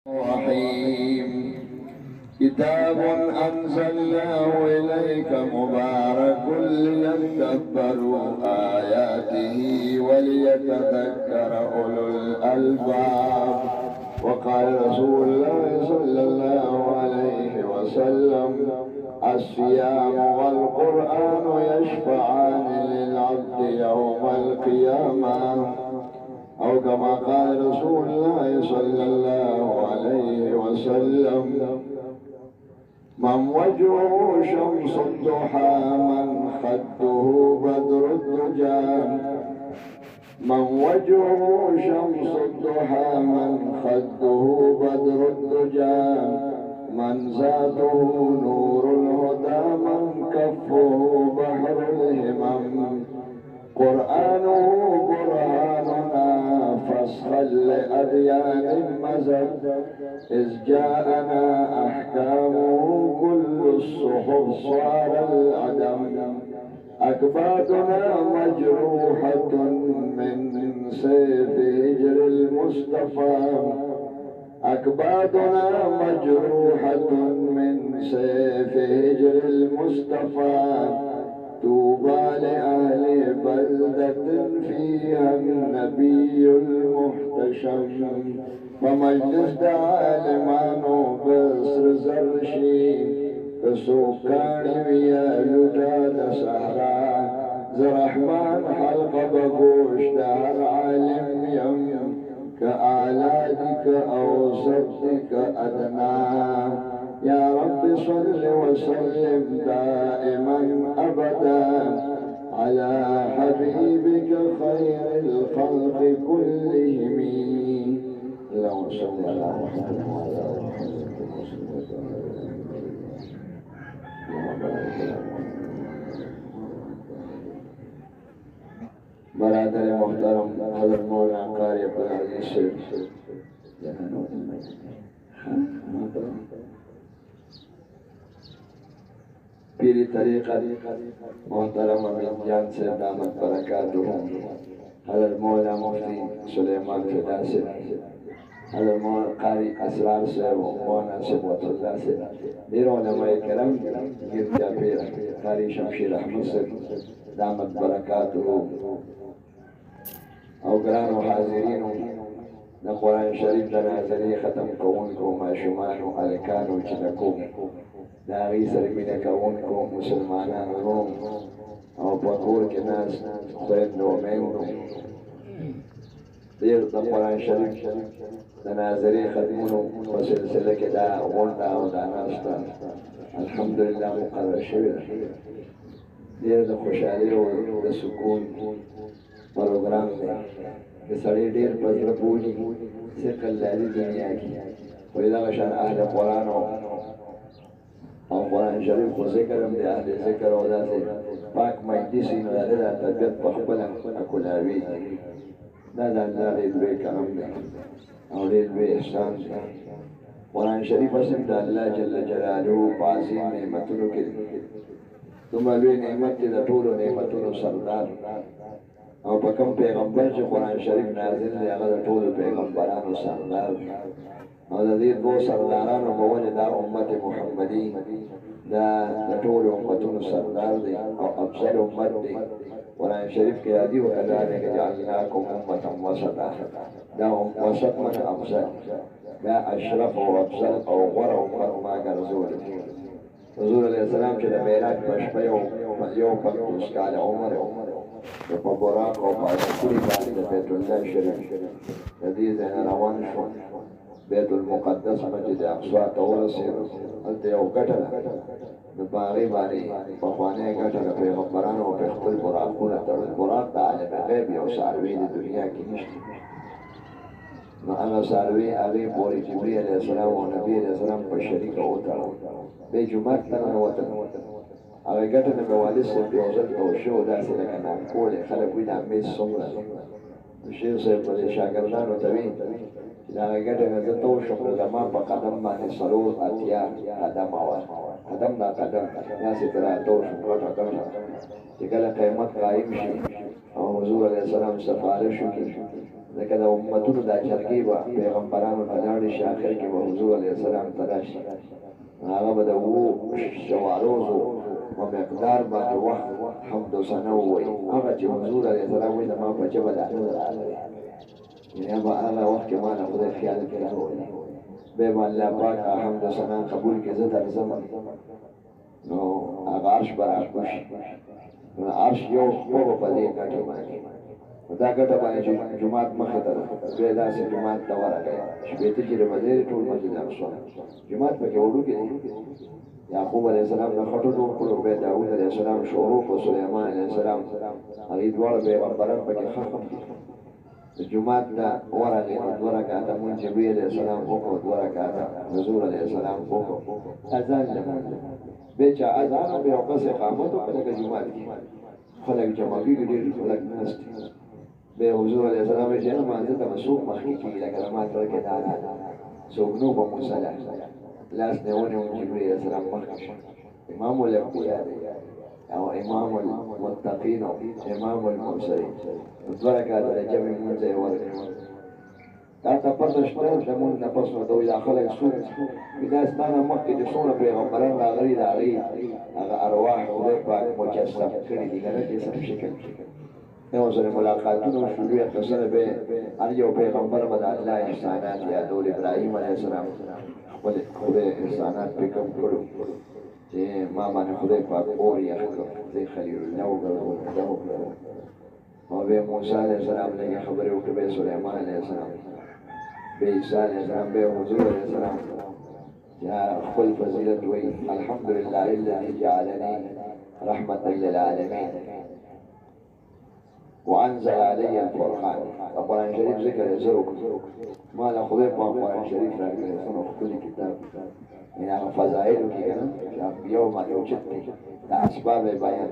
الرحيم كتاب أنزلناه إليك مبارك ليدبروا آياته وليتذكر أولو الألباب. وقال رسول الله صلى الله عليه وسلم: الصيام والقرآن يشفعان للعبد يوم القيامة، أو كما قال رسول الله صلى الله عليه وسلم: من وجهه شمس الضحى من خده بدر الدجى، من وجهه شمس الضحى من خده بدر الدجى، من ذاته نور الهدى من كفه بحر الهمم، قرآنه برهاننا فصلا لأديان مزد، إذ جاءنا أحكامه كل الصحف صار العدم، أكبادنا مجروحة من سيف هجر المصطفى، أكبادنا مجروحة من سيف هجر المصطفى، طوبى لأهل بلدة فيها النبي المحتشم، فمجلس عالمان بصر زرشي كسوكان ويا لداد سهرا، زرحمان حلق بقوش دار عالم يم، كآلاتك أو صدك أدنى. يا رب صل وسلم دائما أبدا على حبيبك خير الخلق كلهم. اللهم صل على محمد وعلى آل محمد. برادر محترم حضرت مولانا قاری عبدالعزیز سے پیری طریقہ محترم امین جان سے دامت برکاتہ، حضرت مولانا مفتی سلیمان فدا سے، حضرت مولانا قاری اسرار سے، مولانا صبوت اللہ سے، دیر علماء کرم گرجا پیر قاری شمشیر احمد سے دامت برکاتہ، او گرانو حاضرینو دا قرآن شریف دا نازلی ختم کون کو معشومانو الکانو چنکو دا غی سرمینه کون کو مسلمانان روم او پاکور کے ناس خویندو میندو دیر دا قرآن شریف دا نازلی ختمونو بسلسله که دا غنده او دا ناستا الحمدللہ مقرر شوید دیر دا خوشحالی و دا سکون پروگرام دے کہ سڑی دیر پزر پوجی سقل لازی دنیا کی ویدہ غشان اہل قرآن او قرآن شریف کو ذکرم دے اہل ذکر او دا سے پاک مجدی سینو دا دا طبیعت پخبلا اکلاوی دا دا دا لید بے کرم دے او لید بے احسان دے قرآن شریف اسم دا اللہ جل جلالو پاسین نعمتنو کے تم الوی نعمت دا طول نعمتنو سردار او په کوم پیغمبر چې قرآن شریف نازل دی هغه د ټولو پیغمبرانو سردار دی او د دې دوه سردارانو په وجه دا امت محمدي دا د ټولو امتونو سردار دی او افضل امت دی. قرآن شریف کې راځي وکذلک جعلناکم امة وسطا، دا وسط من افضل، دا اشرف او افضل او غوره امت ما ګرځولې. حضور علیه السلام چې د معراج په شپه یو 50 کاله عمر په براق او په کلی باندې د بیت الله شریف د دې ځای روان شو بیت المقدس مسجد اقصی ته ورسېدو. هلته یو ګټه ده د هغې باندې پخوانۍ ګټه د پیغمبرانو په خپل براقونه تړل. براق د عالم غیب یو څاروي د دنیا کې نشته، نو هغه څاروي هغې پورې جبري علیه السلام او نبي علیه السلام په شریکه وتړل. بیا جومات ته ننوتل، هغه ګټه د والد صاحب یو ځل ته وشو داسې لکه نامکولې خلک وایي دا میز څومره دی. شیخ صاحب په دې شاګردانو ته وایي چې د هغې ګټه نه زه ته وشم نو زما په قدم باندې 4 قدمه وه، قدم دا قدم داسې ته راته وشم غټه ګټه چې کله قیامت قایم شي او حضور علیه السلام سفارش وکړي ځکه د امتونو دا جرګې به پیغمبرانو ته لاړې شي اخر کې به حضور علیه السلام ته راشي هغه به د اوو شواروزو په مقدار باندې وخت حمد و ثنا ووایي هغه چې حضور علیه السلام وایي زما په ژبه دا نه ده راغلی یعنې به هغه وخت کې ما نه خدای خیال کې راوړی بیا به الله پاک حمد و ثنا قبول کړي زه درځم نو هغه عرش به راکوشي نو عرش یو خپل به په دې ګټه باندې دا ګټه باندې چې جومات مخې ته ده بیا داسې جومات ته ورغی شپېته چې ربدې ټول مسجدان شول جومات پکې وړوکی دی یعقوب علیه السلام د خټو جوړ کړو بیا داود علیه السلام شروع کړو سلیمان علیه السلام هغې دواړه پیغمبران پکې ختم د جومات ته ورغی نو دوه رکعته مونځ جبري علیه السلام وکړو دوه رکعته حضور علیه السلام وکړو اذان لمونځ بیا چې اذان او بیا یو کس اقامت وکړه لکه جومات کې خلک جمع کېږي ډېر خلک ناست بیا حضور علیه السلام چې نه مانځه ته به څوک مخکې کېږي لکه زما زړه کې دا ده څوک نو به مصله لاس نه ونیو جبري علیه السلام مخکې شو امام الانبیاء دی او امام المتقین او امام المرسلین دوه رکعته د جمع لمونځ یې ورکړ دا ته پته شته زمونږ نه پس نو دوی دا خلک څوک دا ستا نه مخکې چې څومره پیغمبران راغلي د هغې هغه ارواح خدای پاک مجسم کړي دي که نه جسم شکل یو سره ملاقاتونه شروع اختصر به هر یو پیغمبر به د الله احسانات یادول ابراهیم علیه السلام خپل خدای احسانات پرې کم کړو چې ما باندې خدای پاک اور یخ کړ زه خلیل الله وګرځولم او بیا موسی علیه السلام لږې خبرې وکړې بیا سلیمان علیه السلام بیا عیسی علیه السلام بیا حضور علیه السلام یا خپل فضیلت وایي الحمدلله الذي جعلني رحمة للعالمين وانزل علي الفرقان القرآن شريف ذكر يزرق ما لا خذيب ما القرآن شريف لا يكون كل كتاب من فضائله كنا يوم يوجدني لأسباب بيان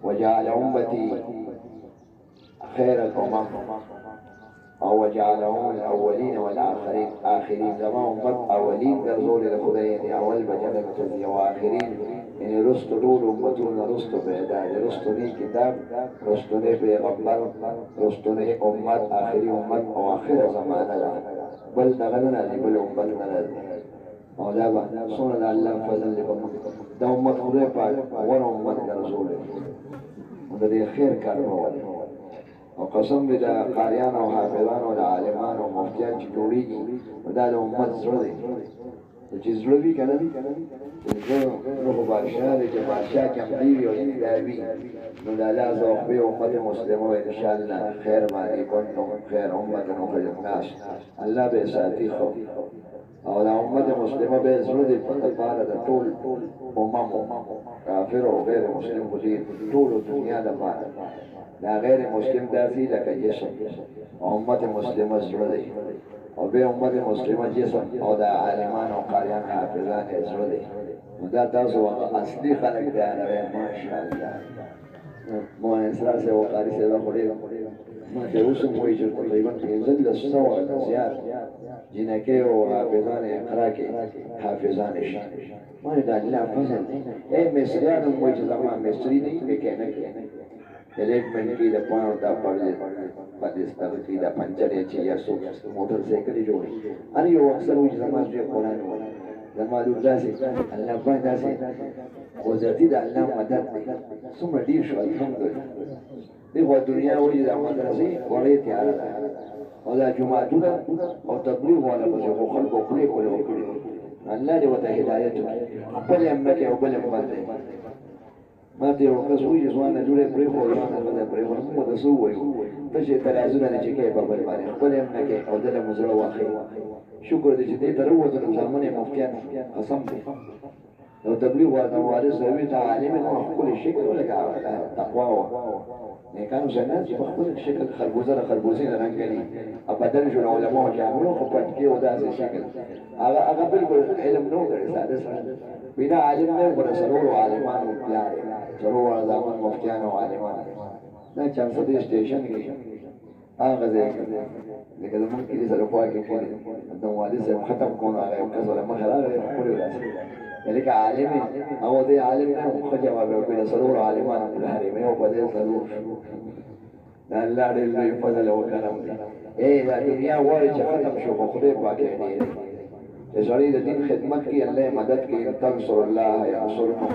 وجعل أمتي خير الأمم أو وجعلهم الأولين والآخرين آخرين زمان أمت أولين برزول الخدين أول بجنة تزي وآخرين يعني رستو دول أمتون رستو بإعداد رستو ني كتاب رستو ني بيغمبر رستو ني أمت آخري أمت أو آخر زمان لا بل نغلنا لي بل أمت نغلنا مولا سنة الله فضل لكم دا أمت خدای پاک ور أمت رسوله وده دي خير كارموالي او قسم دې د قاریان او حافظان او عالمان او مفتیان چې جوړیږي دا د امت زړه دی چې زړه وي که نه نو خو بادشاه دی چې بادشاه کمزوری او انتدابي نو د الله ذوق به امت مسلمه و انشاءالله خیر باندې کنتم خیر امت اخرجت الناس الله به ساتي خو او د امت مسلمه به زړه دی په لپاره د ټول اممو کافر او غیر مسلم خو دې ټول دنیا لپاره دا غیر مسلم داسې لکه جسم امت مسلمه زړه دی او بیا امت مسلمه جسم او د عالمان او قاریان حافظان یې زړه دی نو دا تاسو اصلي خلک بیانوئ ماشاءالله مو اسرار صاحب او قاري صاحب خو ډېر ما ته اوس هم وایي چې تقریبا 1500 نه زیات جنکۍ او حافظان اقرا کې حافظان شي ما دا الله فضل دی مصریان هم وایي چې زما مصري دی میکینک एलेटमेंट की the point the Pakistan की द पंचर है या सो मोटरसाइकिल जोड़ी अरे वो अक्सर वो जमात जो कुरान हो जमात उदा से अल्लाह पादा से वो जाती द अल्लाह मदद सुम डी शो अल्हम्दुलिल्लाह देखो दुनिया वो जमात से बड़े तैयार है और जुमात और तबलीग वाला बस वो खल को खुले को अल्लाह ने वता हिदायत अपने अम्मा के अब्बल बंदे ما ته یو کس وایي ځوانه جوړې پرې خو ځوانه نه پرې خو موږ ته څه وایو ته چې ترازونه نه چې کوې په بل باندې خپل هم نه کوې او دله مو زړه واخلي شکر دی چې دې ته راووتو نو زامن یې مفتیان قسم دی لو تبلیغ ورته وارث وي ته عالم په خپل شکل ولګا تقوا و نیکانو جنات په خپل شکل خربوزه رنګ کړي او بدل جوړ علماء جامعو خو پټ کې ودا سي شکل هغه بالکل علم نو غړي ساده ساده بنا عالم نه ور سرور عالمان پیار سرور زمان مفتیان او عالمان دا چانس دې سټیشن کې هغه ځای لکه زمونږ کې سره خوا کې د والي صاحب ختم کونه هغه یو کس ولا مخه راغی خپل وراسي لکه عالم او دې عالم نه خو جواب ورکړي سرور عالمان لري مې او په دې سرور دا الله ډېر لوی فضل او کرم دی. دا دنیا غواړي چې ختم شو خو خدای پاک یې نه چې سړی د دین خدمت کې الله مدد کوي تنصر الله ینصرکم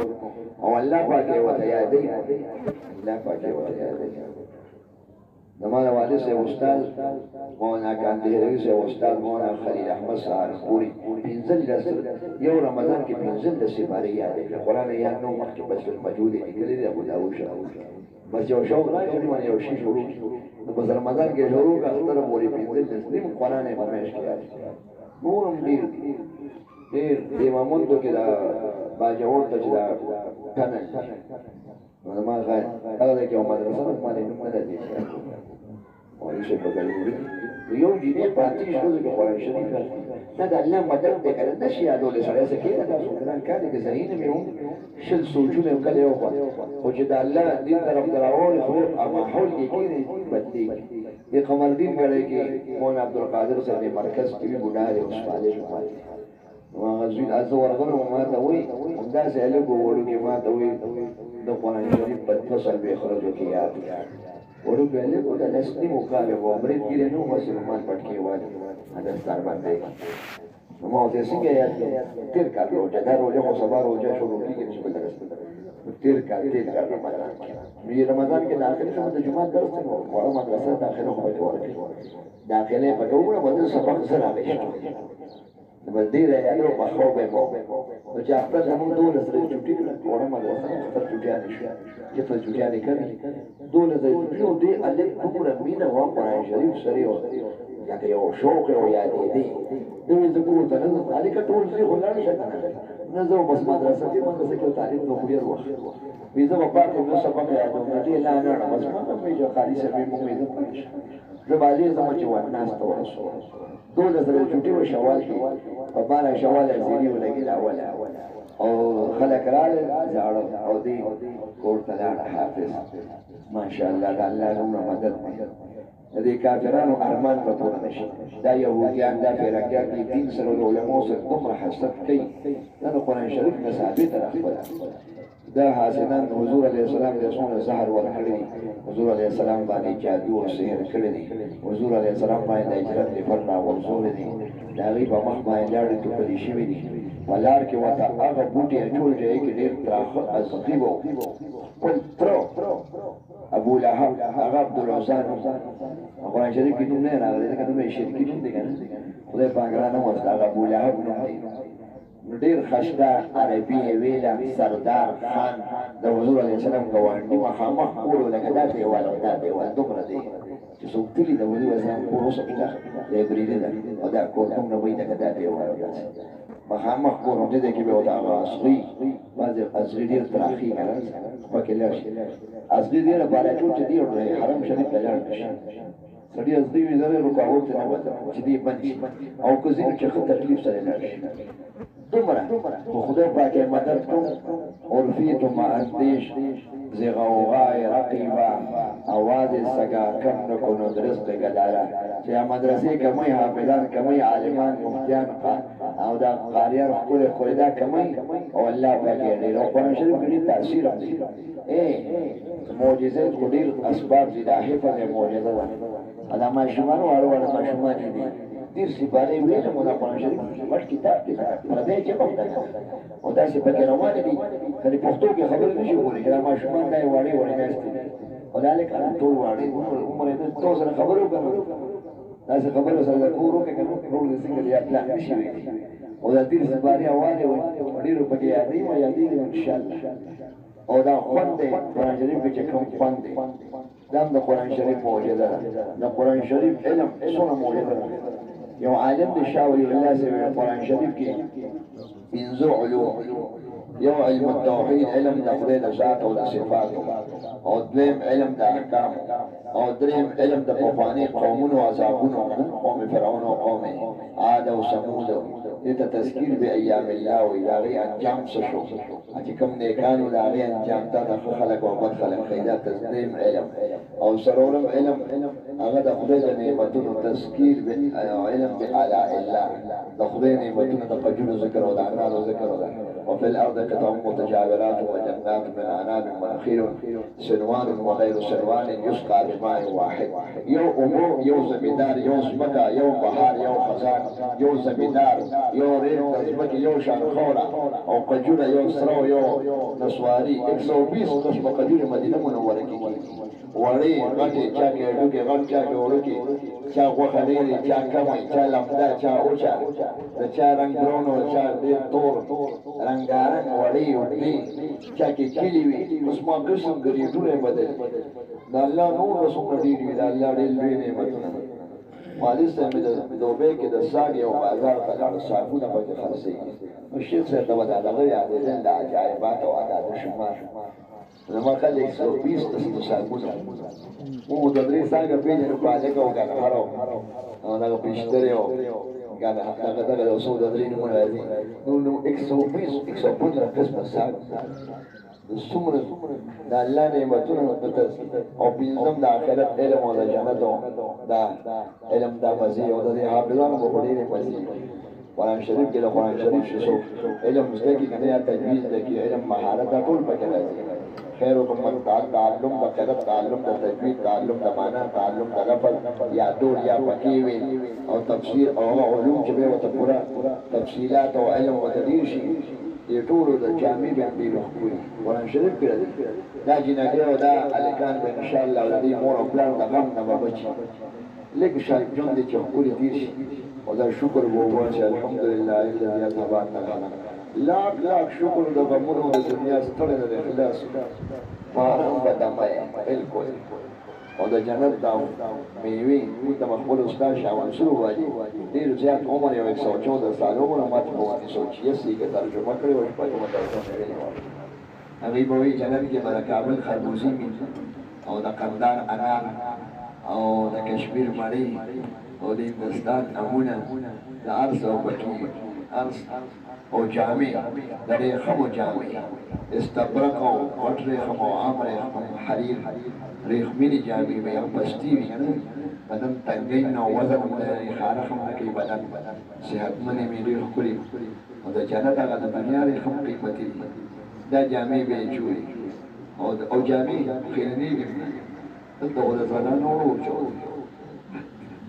او الله پاک یې ورته یادوي الله پاک یې ورته یادوي. زمانه والد سے استاد مولانا کاندهری سے استاد مولانا خلیل احمد سہارنپوری پنځل لسل یو رمضان کې پنځل د سپاره یادې قرآن یاد نو مخکې بس موجود دي کله دی ابو داوود شاه بس یو شوق راځي نو یو شی شروع نو په رمضان کې شروع کا تر پوری پنځل لسل قرآن یې مېش کړی نورم ډیر دې ماموندو کې دا باجوړ ته چې دا کنه نو ما غواړم هغه کې عمر رسول باندې نوم نه دی او شي په ګلوري یو دې پاتې شو د قرآن شریف نه د الله مدد دې کړه نشي یادول سره سکینه تاسو ګران کړي چې زهینه مې هم شل سوچونه کړي او چې د الله دین طرف دراوي خو ما حول کې کېږي بدلی دې قمردین غړي کې مولانا عبدالقادر صاحب مرکز کې بډاره او شپاله شوه وغزوین ازور غنو ما ته وي دا سه له وړو کې ما ته وي د قرآن شریف په فصل به خرجو کې یاد وړو به له د نسلی مقاله و عمرې کې نو مسلمان پټ کې وایي دا ستار باندې نو ما ته څنګه یاد تیر کارو چې دا روزه خو سبا روزه شروع کیږي چې په درس تیر کار رمضان می رمضان کې داخل شوم د جمعه درس نو وړو مدرسه داخله خو ته ورته داخله په کومه بدل سبق سره راځي بدیره یادو په خو به مو نو چې خپل زموږ دوله سره چټي وړه مدرسه خپل چټیانې شو چې په چټیانې کړي دوله سره چټي دی الک کومه مینه و قرآن شریف سره یا که یو شوق او یادې دی دوی زکو ته نه الک ټول زی خلان شته نه زه بس مدرسه کې تعلیم نو خو ورو ویزه په پاتې نو سبق یادو نه دی لا نه بس ما په یو خالي سره مو مې زه باندې زما چې وناس ته ورسو دوله سره چټي و شوال کې په بارا شوال زیری ولګي اوله او خلک راغله زاړه او دی کوړه لاړ حافظ ماشاءالله د الله نوم مدد دې کافرانو ارمان په پوره نشي دا يهوديان دا پیرګان دي دین سره علماء سره دومره حسد کوي دا قرآن شریف نه ثابت راغله دا حسنان حضور علیہ السلام د رسول زهر ورکړي حضور علیہ السلام باندې جادو او سحر کړی دي حضور علیہ السلام باندې هجرت دی فرنا ورزول دي دا غي په مخ باندې لار ته پدې شي دي ولار کې وته هغه بوټي ټول ځای کې ډېر تراخه ازغيبو پر ترو ابو لهب هغه عبد الرحمن قرآن شریف کې نوم نه راغلی دا کومه شرکی نوم دی کنه خدای پاک را نه وځه هغه ابو لهب ډیر خشته عربي ویلا سردار خان د حضور علیه السلام ګوانډي مخامخ کولو لکه دا دیوال او دا دیوال دومره دی چې څوک تلي د حضور علیه السلام کور اوسه پټه دی بریده ده او دا کور دومره وایي لکه دا دیوال او داسې مخامخ کور هم دی کې به دا هغه اصلي بعضې اصلي ډېر تراخي کنه پکې لاړ شي اصلي ډېره بالاچوټ چې دی حرم شریف ته لاړ شي سړی اصلي وي زره رکاوټ نه وته چې دی بند شي او که ځینې چې ښه تکلیف سره لاړ شي دومره خو خدای پاک مدد کوم عرفیت و اندیش زغوغای رقیبا آواز سگا کم نکنو درست گدارا چې مدرسې کمی حافظان کمی عالمان مفتیان او دا قاریان خپل دا کمی او الله پاک ډېر او قرآن شریف کې تاثیر دی معجزې خو ډېر اسباب دي د حفظ معجزه ده دا ماشومان وړو ماشومان دي دیر سپاره ویل مولا قرآن شریف مش کتاب کې پردې چې په او دا چې په کې روانه دي کله پښتو کې خبرې نشي کولای دا ماشومان دا وړي مېستي او دا لیکل ټول وړي عمر دې تاسو سره خبرو کوي دا څه خبرو سره کورو کې کنه ټول دې څنګه یا پلان نشي او دا دیر سپاره اواله وړي په کې یادې او یادې ان شاء الله او دا خوند قرآن شریف کې کوم خوند دا د قرآن شریف معجزه ده د قرآن شریف علم څونه معجزه ده یو عالم د شاولی الله سره قرآن شریف کې پنځه علوم یو علم التوحید علم د خدای د ذات او د صفات او دویم علم د احکام او دریم علم د پخواني قومونو عذابونو قوم فرعون او قوم عاد او ثمود دې ته تذکیر به ایام الله او الهي انجام څه شو چې کوم نیکانو دا غي انجام ته د خلق او بد خلق خیدا تسلیم علم او سرورم علم هغه د خدای د نعمتونو تذکیر به علم بآلاء الله د خدای نعمتونو د فجر ذکر او د اعمال ذکر وفي الارض قطع متجاورات وجنات من عناب منخير سنوان وغير سنوان يسقى بماء واحد يو امو يو زمیندار يو سمکا يو بحار يو خزان يو زمیندار يو ريح تزمک يو شانخورا او قجور يو سرو يو نسواري 120 قسم قجور مدینه منوره کی وړي غټي چا کې ډوګي غټ چا کې ورکی چا غوخه لري چا کمه چا لمدا چا اوچا د چا رنگ درونو چا ډیر تور رنگارنګ وړي وړي چا کې کلی وي اوس ما قسم غري ټوله بدل دا الله نور رسول ډیر وی دا الله ډیر لوی نعمتونه مالي سمې د دوبه کې د ساګي او بازار ته لاړ صاحبونه په خرڅي نو شیخ صاحب دا دغه یاد دي د عجایبات او عادت شمار زما خلک 120 تاسو صاحبونه مو د درې څنګه پیژنې په اړه کوم هارو او دا پېشتره او ګاډه هغه د اوسو د درې نمونه راځي نو 120 115 قسمه صاحب د څومره د الله نعمتونو او بنظم د آخرت علم او د جنت دا علم د مزي او د حافظانو په ډېرې مزي قرآن شریف کې د قرآن شریف شو علم زده کې کنه یا تجوید زده کې علم مهارت ټول پکې راځي خیرکم من تعلم د قرات تعلم د تجوید تعلم د معنا تعلم د لفظ یا دور یا پکې او تفسیر او علوم چې به وته پورا تفصيلات او علم او تدریس شي دې ټول د جامع باندې وکړي قرآن شریف کې راځي دا جنګي او دا الکان به ان شاء الله ولدي مور او پلان د غم نه بچي لکه شای جون دې چې خوري دې شي او دا شکر وو چې الحمدلله الذي تبارك لاک لاک شکر د غمونو د دنیا ستړي د اخلاص فارم بدمه بالکل او د جنت دا میوي د مخبول استاد شاوان شروع واجی ډیر زیات عمر یو 114 سال عمر ماته وایي سوچي سي کې ترجمه کړی او په کومه ترجمه کړی هغه به وی جنت کې برکابل خربوزي او د قندان انار او د کشمیر مړی او د هندستان نمونه د ارز او بټي ارز او جامع درې خمو جامع استبرق او وټره خمو عامره حریر ریخمینی جامع به یو پستی وي بدن تنګین نو وزن لري خارخ هم کوي بدن صحتمن می ډیر خوري او د جنت هغه د دنیا لري خم قیمتي دا جامع به جوړي او جامع خیرنی دي دلته ولزنانو ورچو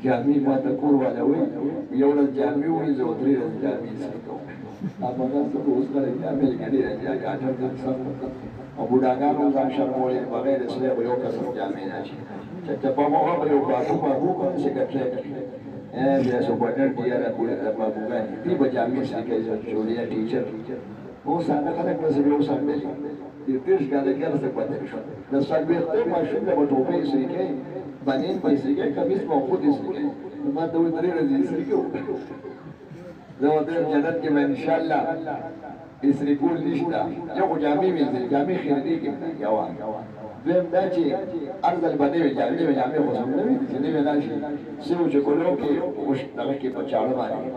جامع ما تکور ولا وي یو له جامع وي زو درې جامع سکو اما څه اوس کله جامع کړي راځي اټر د څنګه او بوډاګانو ځان شرمولې بغیر اسلام یو کس جامع نه شي چې په موږ به یو باسو په سیکرټری بیا سو پټر دی را کوله د بابوګان دی په جامع سره کې جوړیا ټیچر او څنګه خلک به زه یو سم دی د پیش غاله څه پاتې شو د سالبه ته ماشین له ټوپې سره کې باندې پیسې کې کمیس مو خو دې سره ما ته وې درې ورځې سره کې زه د جنت کې ان شاء الله اسری کول نشته یو جامع وینځي جامع خیرنی کې یو دیم دا چې ارزل باندې جامع خو سم نه وي چې نه ویل شي سیو چې کولو کې اوس دغه کې په چاړه باندې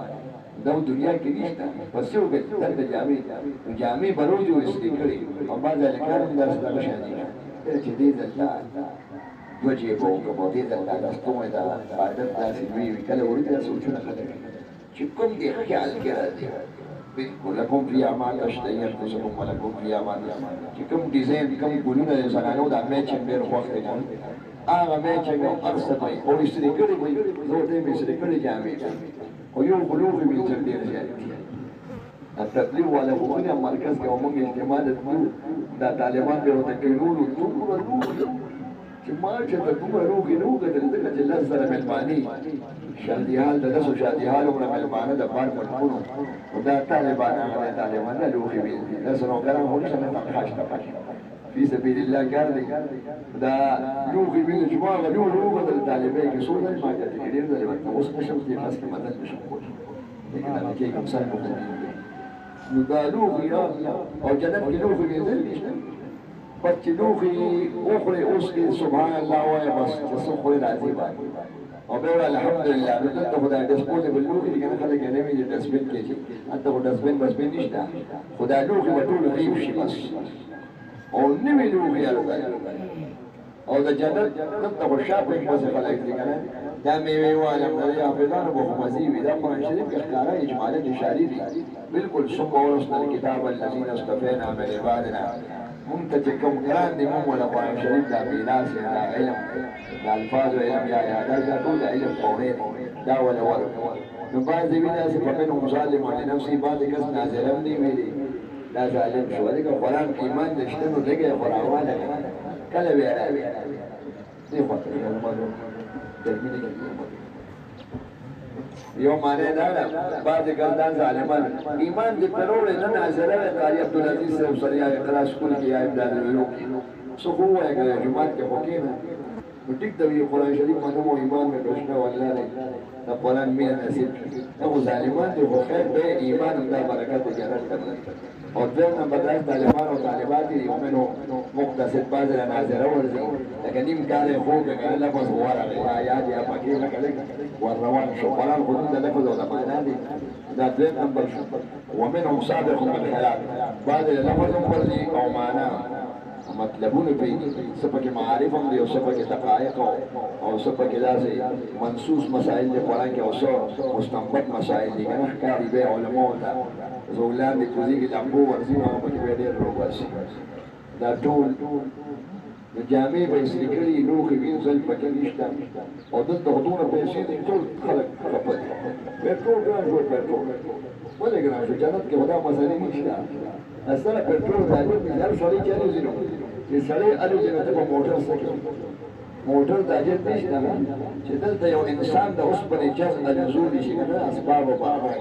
دا دنیا کې نشته پس یو به د جامع بروج اسری کړی او بعد ذکر هم درس دغه شانی چې دې دلته دوجه په کومه دې دلته راستومه دا عادت داسې وی کله ورته سوچونه خلک چې کوم دې خیال کې راځي ولكم في اعمال اشتهي انفسكم ولكم في اعمال چې کوم ډیزاین کوم ګولونه زنانو د میچنګ ډېر وخت دی هغه میچنګ او ارسمای او استری کړي وي نو دې مې استری کړي جامې او یو بلوغ مې تر دې زیات التبلیغ ولا بوخنه مرکز کې موږ اجتماع د طالبان به وته کېنولو چې ما چې په کومه روغې نو کتل دغه چې لږ سره ملماني شادیحال د دسو شادیحال عمره ملمانه د بار مټونو او دا طالبان هغه طالبان له لوخي وي دا سره کاران هو چې نه خاصه پاتې فی سبیل الله ګرځي دا لوخي وي چې ما غلو لوغه د طالبای کې څو ځله ما ته ډیر ځله ورته اوس نشم دې خاص کې مدد نشم کولی لیکن دا کې کوم څه نو دا لوخي او جنت کې لوخي دې بچ لوخي اخرى اوس کې سبحان الله وای بس څه خو راځي باندې او به الحمدلله نو دلته خدای ډسپوزیبل لوښي دي کنه خلک یې نه ویني ډسبین کې چې هلته خو ډسبین بسبین نشته خدای لوښي به ټول غیب شي بس او نوي لوښي هلته او د جنت دلته خو شاپینګ پسې خلک دي کنه دا میوې والا د حافظانو به خو مزې وي دا قرآن شریف کې ښکاره اجمالا اشارې دي بالکل ثم ورثنا الکتاب الذین اصطفینا من عبادنا مونږ ته چې کوم ګران دي مونږ له قرآن شریف دا میراث دا علم دا الفاظ علم یا دا ټول علم فورې دا ولا ورکړو نو بعضې وي داسې فمنهم ظالم لنفسه بعضې کس ناظر هم دي ویلي دا ظالم شو ځکه قرآن کې ایمان د شته نو لږه یې خو راواله کله بیا راوي دې خواته یو معنی دا ده بعضې ګلدان ظالمان ایمان دې پرې وړی نه ناظره وی قاري عبدالعزیز صاحب سره یا اقرا سکول کې یا امداد العلوم څه خو ووایه که جومات کې خو کښېنه نو ټیک ده وي قرآن شریف منم او ایمان مې پرشته والله دی د قرآن مینه نصیب کړي دا خو ظالمان دي خو خیر دی ایمان هم دا برکت د جنت ته او دویم نمبر دا طالبان او طالبات دي یومنو مقتصد بعضې له ناظره ورځي لکه نیم کال یې خوب دی کنه لفظ ورغی آیات یا پکې لکه لږ ور روان شو قرآن خو د لفظ او د معنا دي دا دویم نمبر شو ومنهم سابق بالخیرات بعضې له لفظ هم ورځي او معنا مطلبونه پیږي څه پکې معارف هم دي او څه پکې دقایق او څه پکې داسې منصوص مسائل دي قرآن کې او څه مستنبط مسائل دي که نه ښکاري بیا علماو ته زه ولاندې کوزي کې لمبو ورځي نو هغه پکې بیا ډېر روباسي دا ټول د جامې به یې سرې کړي لوښي وینځل پکې نشته او دلته خو دومره پیسې دي ټول خلک خفه دي پېټرول ګران شو پېټرول ولې ګران شو جنت کې خو دا مسئلې نشته اصلا پېټرول راځي هر سړی چې الوځي نو چې سړی الوځي نو ته به موټر څه کوي موټر د اجر نشته نه چې دلته یو انسان د اوسپنې جذب الوزول شي که نه اسباب به هغه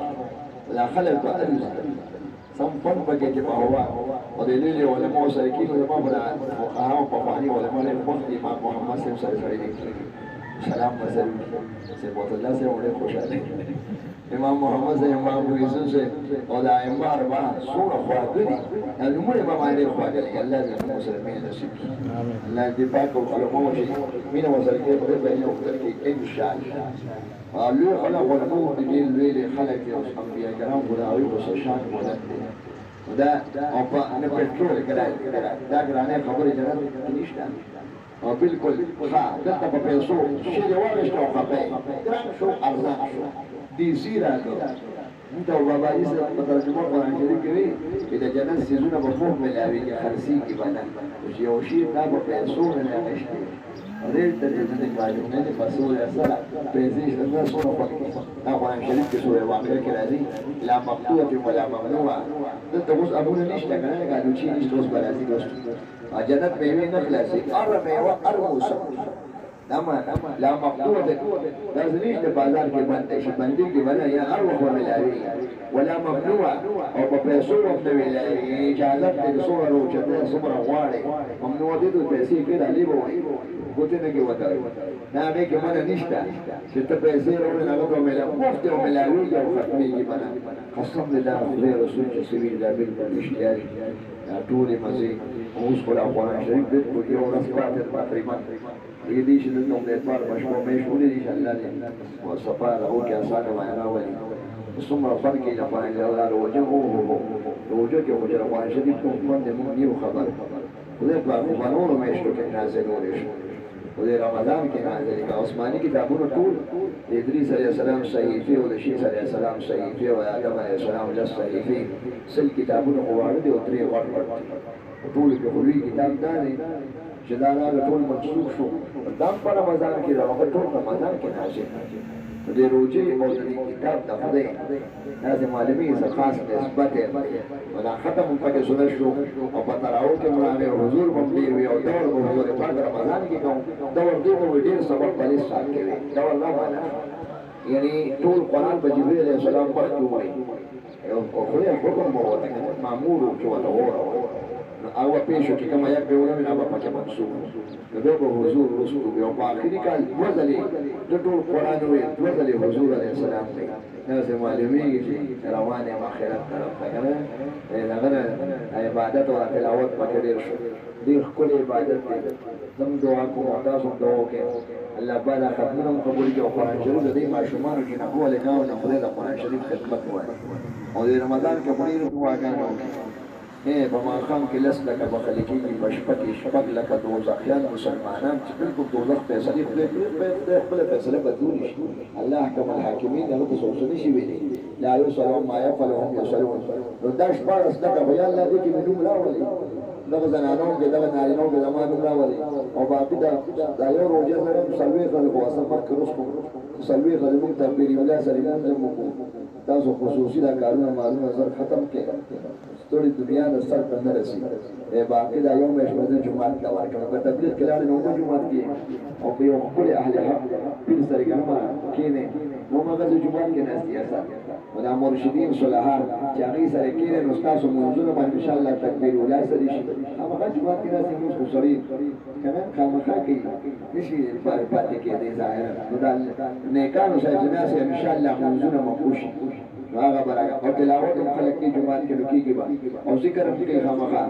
دا خلک به الوځي سم فن پکې چې په هوا او د لوی علماو سره کېنو زما خو د فقهاو پخواني علما ډېر خوښ دي امام محمد صاحب سره سړی دی سلام مسل صحبت الله صاحب ډېر خوشحاله امام محمد صاحب امام ابو یوسف صاحب او د ائمه اربعه څومره خواږه دي دا نومونه به باندې خواږه دي الله دې مسلمانین نصیب کړي الله دې پاک او علماو چې مینه ورسره کوي په دې باندې وکړي ان شاء الله لوی خلق علماو دې ډېر لوی خلک دي او انبیا کرام خدای او شان مولد دي دا او په نه پېټرول کړای دا ګرانه خبره جنت کې نشته او بالکل ښه دلته په پیسو شی دی واغېسته او خپه ګران شو ارزان شو دیزی راغی موږ ته بابایي صاحب په ترجمه قرآن شریف کې وایي چې د جنت څیزونه به خوب ملاوېږي خرڅېږي به نه چې یو شي دا به پیسو نه اخیستی ریټ ته دې ځینې معلوم نه دي په سوره سره پیسې شته نه څومره خوښ دي دا قرآن شریف کې سوره واقعه کې راځي لا مقطوعة ولا ممنوعة دلته اوس امرونه نشته که نه لکه الوچي نشته اوس به راځي دوستو جنت میوې نه خلاصېږي هره میوه هر موسم دا لا مقطوعة دا زنیش د بازار کې بنده شي بندې کې بنه یا هر وخت ملاوي ولا ممنوع او په پیسو وخت ویلایي اجازه دې څومره روچته څومره غواړي ممنوع دي د پیسې کې راځي به وایي ګوتې نه کې وته دا هغې کې منع نشته چې ته پیسې راوړې هغه به ملاوي مفت او ملاویږي او ختمېږي منع قسم دې دا خدای رسول چې سوي دا بالکل رښتیا دي دا ټولې مزې اوس خو دا قرآن شریف بالکل یو ورځ پاتې تقریبا یہ دیش دنوں میں پار مشکو میں شوری دیش اللہ نے وہ صفا رہو کہ آسان معنا ولی ثم فرق الى فاعل الله وجهه وجهك وجه قرآن شریف کو فند نیو خبر خدای پاک بنور میشتو کې نازل ورش خدای رمضان کې نازل کا عثماني کتابونو ټول ادریس علیہ السلام صحیفه او شیخ علیہ السلام صحیفه او آدم علیہ السلام جس صحیفه سل کتابونو غواړي او تری غټ ټول کې خوري کتاب دا نه چې دا ټول منسوخ شو دا په رمضان کې راغلی ټول رمضان کې نازل د روزې او د کتاب د خدای لازم معلومي څه خاص نسبت ولا ختم پکې سونه شو او په تراو کې مرانه حضور په دې وی او دور په حضور په رمضان کې کوم دور دې په ډېر سبق پالي سات کې دور نه معنا یعنی ټول قرآن په جبرئیل علیه السلام پښتو وایي او خدای حکم مو ورته مامور او چوته وره او پیشو کې کومه یک به ولې نه په کې منسوخ نو به حضور رسول او په اخري کال وځلې د ټول قرآن وې وځلې حضور علیه السلام دی نو سه معلومیږي چې روانه آخرت طرف ته کنه دغه عبادت او تلاوت پکې ډېر شو ډېر خپل عبادت دی زم دعا کوم تاسو دعا وکړئ الله بالا ختمونه قبول کړي او قرآن شریف د دې ماشومانو کې نه کوله کاو نه خدای د قرآن شریف خدمت وایي او د رمضان کې په ډېرو دعاګانو په ماښام کې لس لکه بخلي کېږي په شپه کې شپږ لکه دوزخیان مسلمانان چې بالکل دوزخ فیصلې خپله فیصله بدلولی شي الله احکم الحاکمین هغه ته څوک څه نشي ویلی لا یسأل عما یفعل وهم یسألون نو دا شپاړس لکه خو یا الله دې کې مې نوم راولي دغه زنانو کې دغه نارینو کې زما نوم راولي او باقي دا یو روژه سره څلوېښت خلک خو اصل مخکې روز کوم څلوېښت خلک موږ ته پیریولا سره لمونځ هم وکړو تاسو خصوصي دا کارونه مالونه زر ختم کړئ ستړي دنیا د سر ته نه رسي باقي دا یو میاشت به زه جومات ته ورکړم که تبلیغ کې لاړې نو اوبه جومات کې او په یو ښکلي اهل حق پیر سره ګرمه کښېنې نو هغه زه جومات کې ناستې اثر نو دا مرشدین صلحان چې هغې سره کښېنې نو ستاسو مونځونه به انشاءالله تکبیر ولا سره شي هماغه جومات کې ناستې مونځ خو سړي که نه خامخا کوي نشي پاتې کېدی ظاهرا نو دا نیکانو سره چې ناستې انشاءالله مونځونه مقبول شي هغه برابر او تلاوت هم خلک کې جمعات کې لکېږي به او ذکر هم کوي خامخا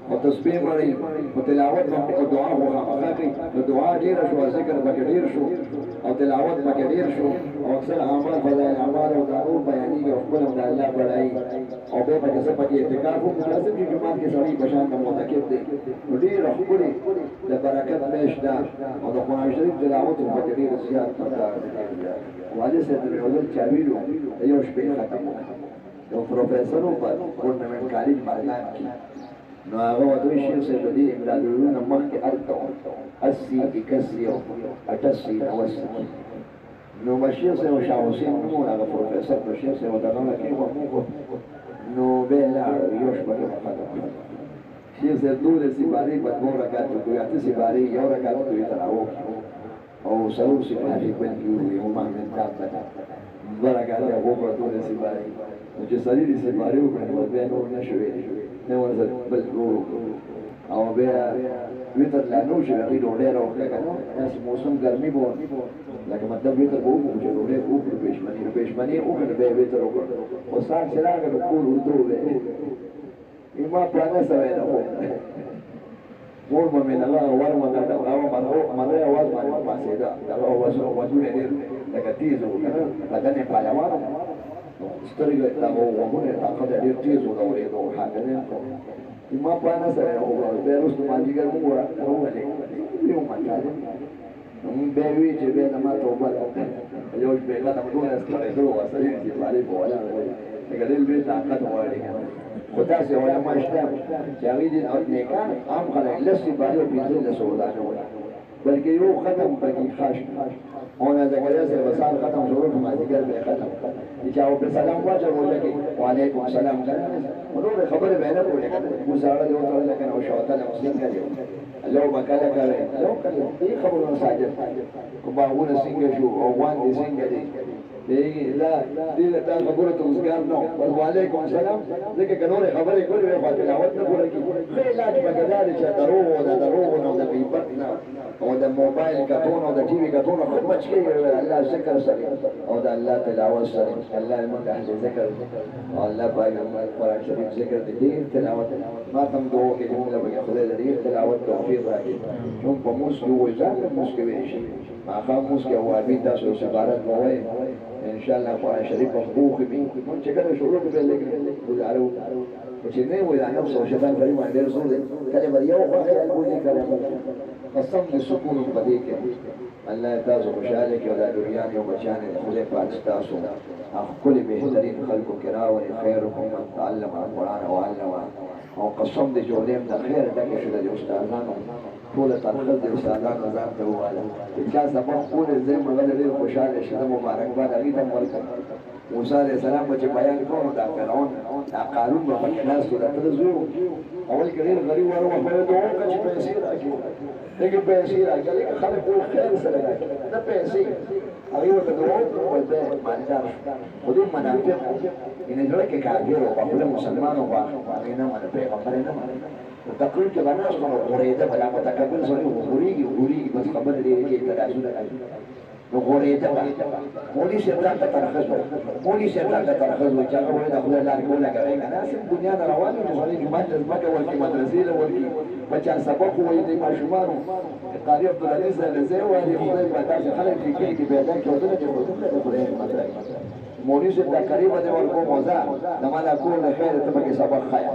او تسبیح وړي او تلاوت هم او دعا هم خامخا کوي نو دعا ډېره شوه ذکر پکې ډېر شو او تلاوت پکې ډېر شو او اکثر اعمال فضایل اعمال او دا نور بیانېږي او خپل هم د الله بړایي او بیا پکې څه پکې اعتکاف هم مناسب چې جومات کې سړی په شان د معتکف دی نو ډېره ښکلې د برکت میاشت ده او د قرآن شریف تلاوت هم پکې ډېر زیات پکار دی والد صاحب ته مې یو ځل چا ویلو د یو شپې ختم وکړه یو پروفیسر و په ټورنمنټ کالج بغلان کې نو هغه ودوی شیخ صاحب د دې امدادونه نه مخکې هلته و 80 81 او 88 90 نو شیخ صاحب شاه حسین نوم هغه پروفیسر په شیخ صاحب دغه نه کې نو بیا لاړ یو شپه کې ختم شیخ صاحب دولې سپارې په 2 رکعات کوي اته سپارې یو رکعت کوي تراو او سرور سپارې په یو مهمن دابه برکات او په ټول سپارې چې سړي دې سپارې وکړي نو بیا نور نشوي نه ورته بل او بیا ویتر لا نو شي هغه ډوډۍ راوړل کنه اس موسم ګرمي بو لکه مطلب ویتر بو چې ډوډۍ وکړي پېشمنی وکړي به ویتر وکړي او سار چراغ نو کول ورته وې ما پلان سره نه مور مې نه لا ورما دا هغه مره आवाज باندې پاسې دا आवाज وځونه دې لکه تیز وکړه دا نه پالوان سترګې دا وګورې طاقت ډېر تیز وګورې نو حاضر ما پلان سره وګورې به رسو باندې ګرمو ورولې یو ماته نو به وی چې به ما توبه یو به لا تم دونه ستړي شو واسه چې باندې بوله دا دې به طاقت وړي خدا سے علماء شته چې هغه دي او نیکان عام خلک لسی باندې او بيزل له سودانه ولا بلکې یو ختم پکې خاص اونه د غوړیا سره وسال ختم شروع په مازیګر به ختم چې او په سلام واچو ولګي وعلیکم السلام ورو خبره به نه کوله مزاړه دی او لکه نو شوته له مسلم کړي الله وکاله کوي لو کله دې خبرونه ساجد کو باغونه څنګه شو او وان دې څنګه دي لا دې دا خبره ته وسګار نو وعلیکم السلام ځکه کنوره خبرې کولې په تلاوت نه کولې خو علاج بګدار چې درو نو د غیبت نه او د موبایل کتون او د ټي وي کتون خو بچ کې الله ذکر سره او د الله تلاوت سره الله موږ اهل ذکر او الله پیغمبر قرآن شریف ذکر دې تلاوت ما تم دوه کې موږ له خدای دې تلاوت توفیق راکړي چون په موږ یو ځای موږ کې وي شي ما خام موږ کې وابي تاسو عبارت موي ان شاء الله قرآن شریف مخبوخ بي چې کله شروع به لګي ګزارو چې نه وي دا نفس او شیطان فري باندې رسول دې کله به یو واخر الګوزي کړه قسم دې سکون په دې کې الله تاسو خوشاله کې او د دنیا یو بچانه خدای پاک تاسو خپل بهترین خلکو کرا او خیرکم من تعلم القرآن وعلم او قسم دې جوړیم د خیر دغه شو د استادانو ټول ترخل د استادانو ځان ته واله چې زما خپل زې مغل ډېر خوشاله شه مبارکباد هغه ته ورکړ موسی عليه السلام چې بیان کوو دا فرعون دا قارون په ناس کې راته زو اول کې ډېر غریب ورو په دوه کې پیسې راځي دغه پیسې راځي خلک په خیر سره راځي دا پیسې هغه ورته دوه ولته مالدار خو دې منافق ان دغه کې کافر او خپل مسلمانو واغې نه مله پیغمبر نه مله تقریر کې باندې اوس نو غوړې ده بل متکبر سره غوړيږي بس خبر دې کې تراجو راځي نو غورېده به مولي صاحب راته ترخص و مولي صاحب راته ترخص و چې هغه وایي د خدای لارې کې ولګوئ که نه صرف دنیا نه روان یو چې سړی جومات ته ځمکه ورکړي مدرسې له ورکړي بچیان سبق ووایي د ماشومانو قاري عبدالعزیز صاحب زه وایي خدای به داسې خلک چې کېږي پیدا کېدله چې خدای د خدای نعمت راکړي مولي صاحب دا قریبه دی ورکوم وزه زما دا کور د خیر ته پکې سبق ښایه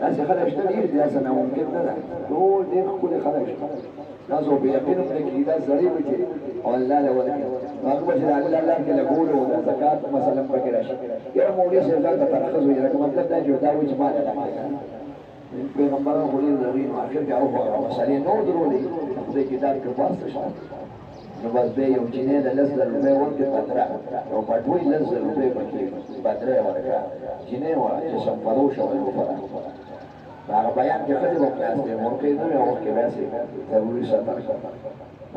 داسې خلک شته ډېر دي داسې ناممکن نه ده ټول ډېر ښکلي خلک شته تاسو به یقین وکړئ چې دا سړی به چې او الله له ورکړي هغه به چې د الله لار کې لګولو د زکات مثلا پکې راشي یاره مولي صاحب ځان ته ترخص وایي لکه مطلب دا چې دا وایي چې ما نه ده پیغمبران خو ډېر زرین و آخر کې هغه مسلې نو درولې خدای کتاب کې واسطه شته نو بس به یو چینه د 10,000 روپۍ ورکړي بدره او پټوۍ 10,000 روپۍ پکې بدره یې ورکړه چینه وه چې سمفروش او الوفره هغه بیان کې ښځې به ناستې ورکوي نه وي هغه وخت کې باسې ضروري سفر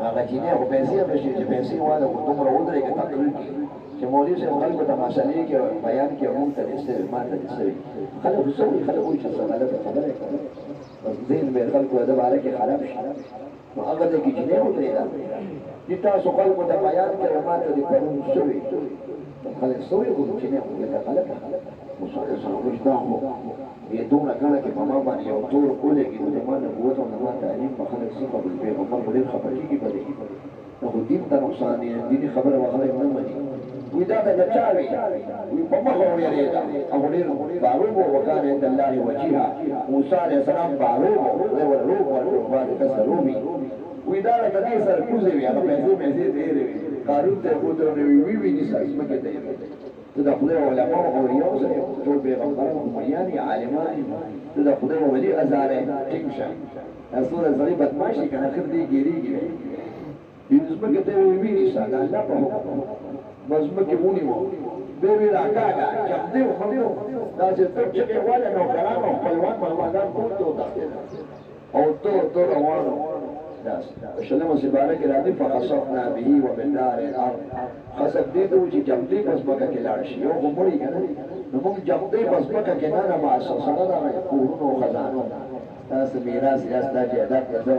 هغه چینه خو پیسې هم نشي چې پیسې واله خو دومره ودرېږي تقریر کې چې مولوي صاحب خلکو ته مسلې کې بیان کې موږ ته دې ستوي ما ته دې ستوي خلک څه وایي خلک وایي چې څه غلطه خبره یې کوي بس ذهن به خلکو د باره کې خراب شي نو هغه ځای کې چینه ودرېده چې تاسو خلکو ته بیان کې ما ته دې پرون ستوي خلک څه وایي خو چینه ودرېده غلطه مسلې سره وجدان خو یې دومره ګڼه کې په ما باندې یو تور ولګېد د ما نبوت او د ما تعلیم په خلک څه خبرې پیغمبر به ډېر خفه کېږي په دې نو خو دین ته نقصان دی دیني خبره به خلک نه مني وایي دا د چا وي وایي په مخه ووېرېده او ډېر باروب و وکان عند الله وجیها موسی علیه السلام باروب دی ور روب ورکړ باندې کسه روبي وایي دا د دې سره کوزې وي هغه پیسې مېسې ډېرې وي قارون ته یې ودرولې وي وي نیسه ځمکې ته یې ته د خدای علماء او یو ځای ټول پیغمبران مریان یې عالمان ته د خدای ولي ازاره ټینګ شه رسول سړی بدماشي که نه اخر دې ګېرېږي دې ځمکې ته یې وي نیسه د الله په حکم بس ځمکې ونیوه بیا ویې راکاږه چمدې وخوړو داسې تر چغې واله نوکران او خپلوان مهمانان ټول ته وتښتېدل او تور روانو شلمه سپاره کې راځي فخسفنا به وبدار الارض خسف دې ته چې جمدې پس مکه کې لاړ شي یو خو مړي که نه نو موږ جمدې پس مکه کې نه نه مؤسسه نه ده کورونو او خزانو تاسو میراث یاست دا جایداد ته زه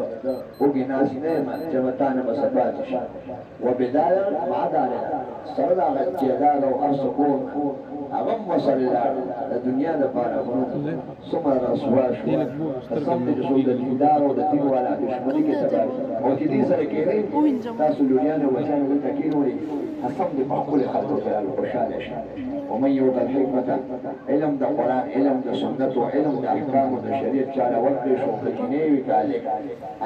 وږي ناستې نه یم چې به تا نه به څه پاتې شي وبدار مع داره سره د هغه جایداد او هر څه کور هغه هم ورسره لاړ د دنیا دپاره څومره رسوا شوه قسم دې چې څوک د دیندار او د دین والا دشمني کې تباه او چې دې سره کېدی تاسو لوریانو بچیانو دلته کېنولې قسم دې په خپلو خلکو کې راله خوشحاله شي ومن یؤت الحکمة علم د قرآن علم د سنت او علم د احکامو د شریعت چاله ورکړی شو که چینی وي که هلک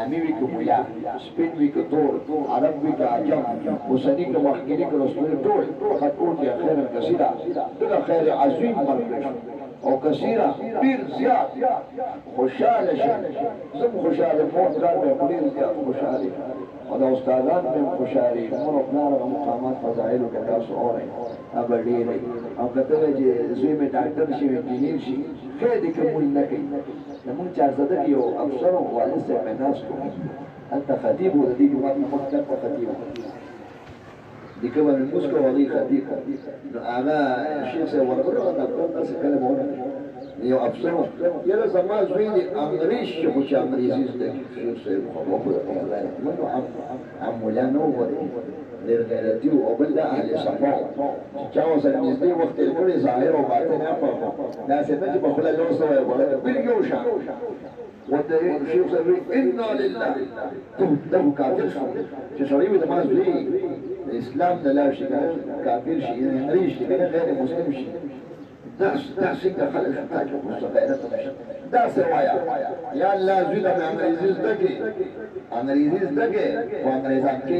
امي وي که مویا سپین وي که تور عرب وي که عجم اوسني که مخکیني که رسولي ټول فقط اوتي خیرا کثیرا دغه خیر عظیم ورکړی شو او کثیره ډېر زیات خوشحاله شي زه هم خوشحاله موت کار مې خو ډېر زیات خوشحالي او د استادان مې هم خوشحالي مور او پلار هغه مقامات فضایلو کې تاسو اورئ هغه ډېرئ او که ته وایې چې زوی مې ډاکټر شي انجینیر شي خیر دې که مونږ نه کوي زمونږ چارزده کې یو افسر و والد صاحب مې ناست و هلته خطیب و د دې جومات نه مخکې په خطیب دي كمان المسكة وضي خديقة أنا الشيخ سيورغل أنا أقول ناس كلام هنا يو أبصره يلا زمان زويني أمريش يخش أمريزي زدك الشيخ سيورغل منو عم ولانو وري لرغالتي وقبل أهل صفاء تجاوز المزدي وقت الكل ظاهر وباطن أفهم ناس نجي بخلا لوسه ويقول بالجوشة والشيخ سيورغل إنا لله له كافر شريف دماغ زوي الإسلام لا شيء كافر شيء غير شيء غير مسلم شيء دا څنګه خلک تاجو مستقیرت نشي دا سوایا یا الله زوی د انګریزي زدګي انګریزي زدګي او انګریزان کې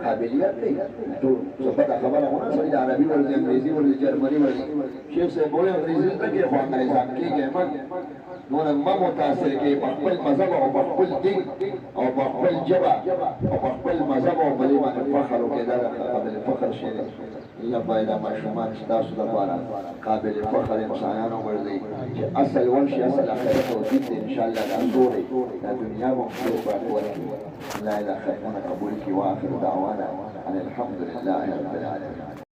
قابلیت دی ټول څه خبره ونه سړي عربي ورته انګریزي ورته جرمني ورته شیخ صاحب وایي انګریزي زدګي او انګریزان کې نو ما متاثر کې په خپل مذهب او په خپل دین او په خپل جبا او په خپل مذهب او په باندې فخر وکړي دا قابل فخر شي الله باید ما شومان تاسو لپاره قابل فخر انسانانو ورزي چې اصل ورشي اصل اخرت او دین ان شاء الله د زوري د دنیا مو خپل ورکړي لا اله الا الله قبول کی واخر دعوانا ان الحمد لله رب العالمين